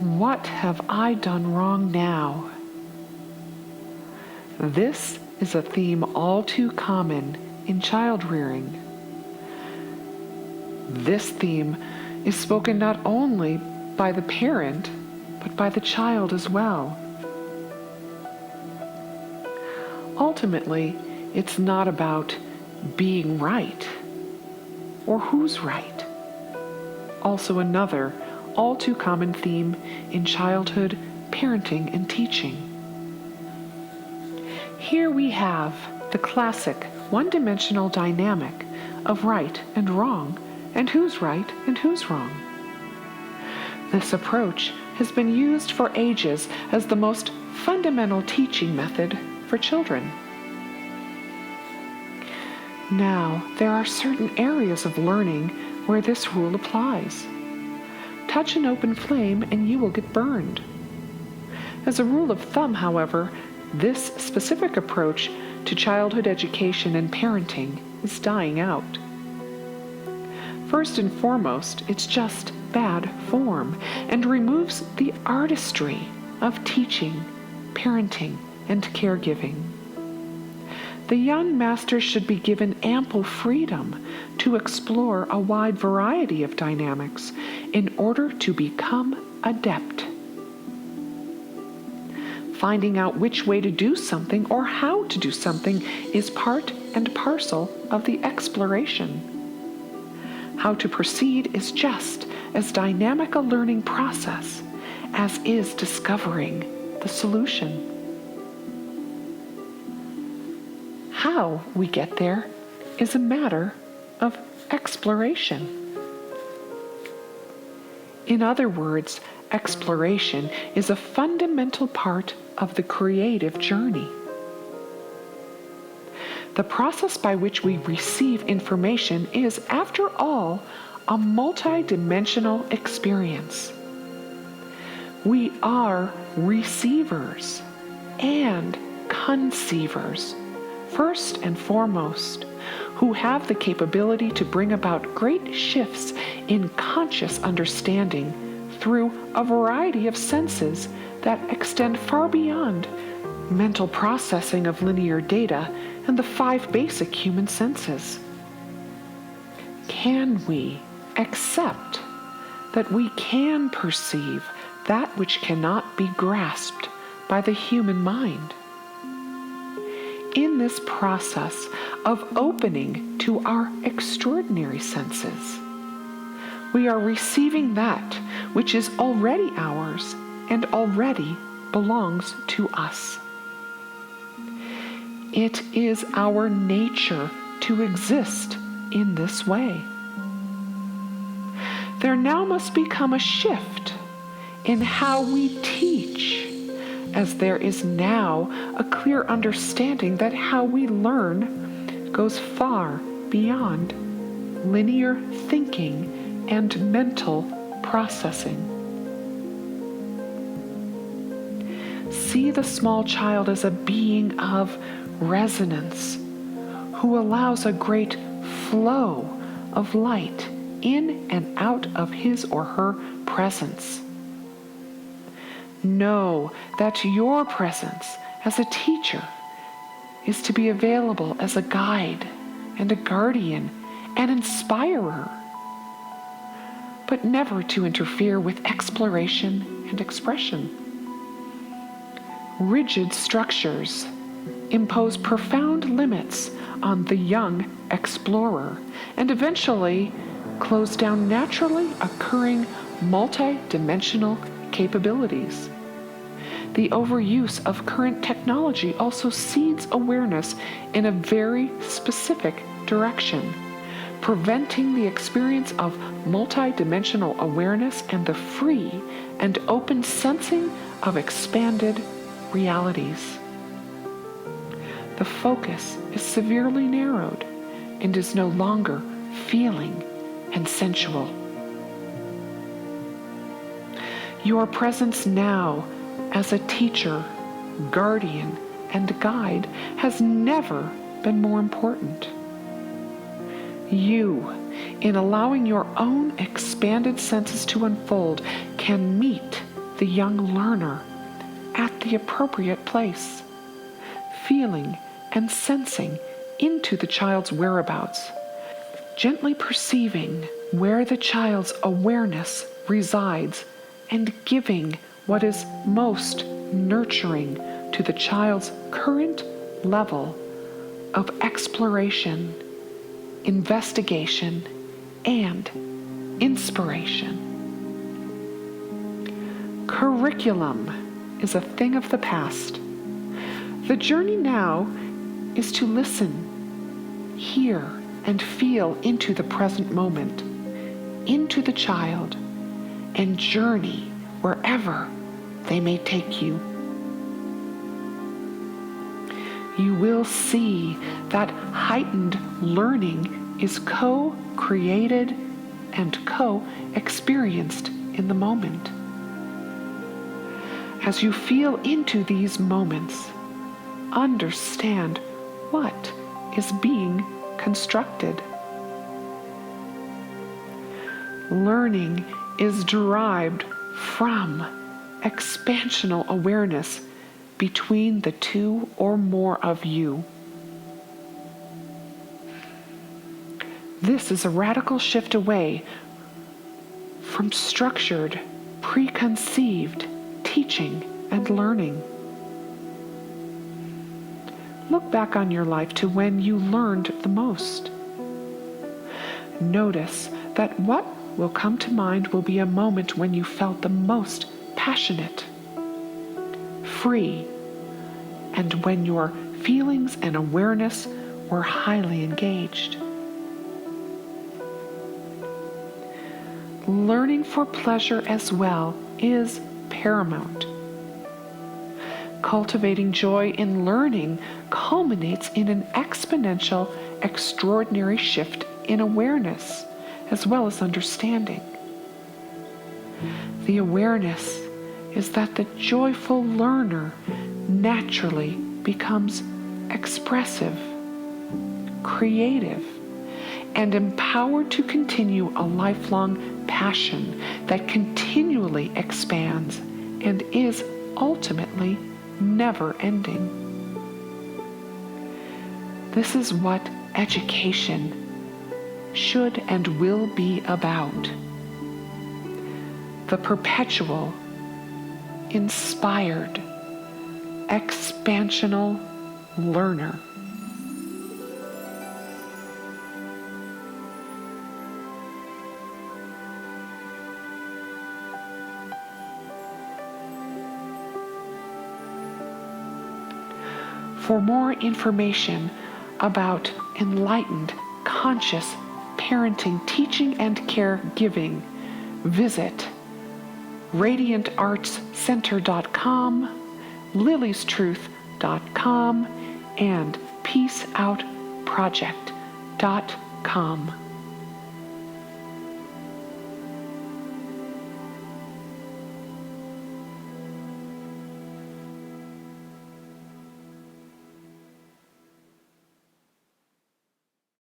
What have I done wrong now? This is a theme all too common in child rearing. This theme is spoken not only by the parent, but by the child as well. Ultimately, it's not about being right or who's right. Also another all too common theme in childhood parenting and teaching. Here we have the classic one-dimensional dynamic of right and wrong, and who's right and who's wrong. This approach has been used for ages as the most fundamental teaching method for children. Now, there are certain areas of learning where this rule applies. Touch an open flame and you will get burned. As a rule of thumb, however, this specific approach to childhood education and parenting is dying out. First and foremost, it's just bad form and removes the artistry of teaching, parenting, and caregiving. The young masters should be given ample freedom to explore a wide variety of dynamics in order to become adept. Finding out which way to do something or how to do something is part and parcel of the exploration. How to proceed is just as dynamic a learning process as is discovering the solution. How we get there is a matter of exploration. In other words, exploration is a fundamental part of the creative journey. The process by which we receive information is, after all, a multi-dimensional experience. We are receivers and conceivers, first and foremost, who have the capability to bring about great shifts in conscious understanding through a variety of senses that extend far beyond mental processing of linear data and the 5 basic human senses. Can we accept that we can perceive that which cannot be grasped by the human mind? In this process of opening to our extraordinary senses, we are receiving that which is already ours and already belongs to us. It is our nature to exist in this way. There now must become a shift in how we teach, as there is now a clear understanding that how we learn goes far beyond linear thinking and mental processing. See the small child as a being of resonance who allows a great flow of light in and out of his or her presence. Know that your presence as a teacher is to be available as a guide and a guardian and inspirer, but never to interfere with exploration and expression. Rigid structures impose profound limits on the young explorer and eventually close down naturally occurring multi-dimensional capabilities. The overuse of current technology also seeds awareness in a very specific direction, preventing the experience of multi-dimensional awareness and the free and open sensing of expanded realities. The focus is severely narrowed and is no longer feeling and sensual. Your presence now as a teacher, guardian, and guide has never been more important. You, in allowing your own expanded senses to unfold, can meet the young learner at the appropriate place, feeling and sensing into the child's whereabouts, gently perceiving where the child's awareness resides and giving what is most nurturing to the child's current level of exploration, investigation, and inspiration. Curriculum is a thing of the past. The journey now is to listen, hear, and feel into the present moment, into the child, and journey wherever they may take you. You will see that heightened learning is co-created and co-experienced in the moment. As you feel into these moments, understand what is being constructed. Learning is derived from expansional awareness between the two or more of you. This is a radical shift away from structured, preconceived teaching and learning. Look back on your life to when you learned the most. Notice that what will come to mind will be a moment when you felt the most passionate, free, and when your feelings and awareness were highly engaged. Learning for pleasure as well is paramount. Cultivating joy in learning culminates in an exponential, extraordinary shift in awareness as well as understanding. The awareness is that the joyful learner naturally becomes expressive, creative, and empowered to continue a lifelong passion that continually expands and is ultimately never ending. This is what education should and will be about. The perpetual, inspired, expansional learner. For more information about enlightened, conscious parenting, teaching, and caregiving, visit radiantartscenter.com, liliestruth.com, and peaceoutproject.com.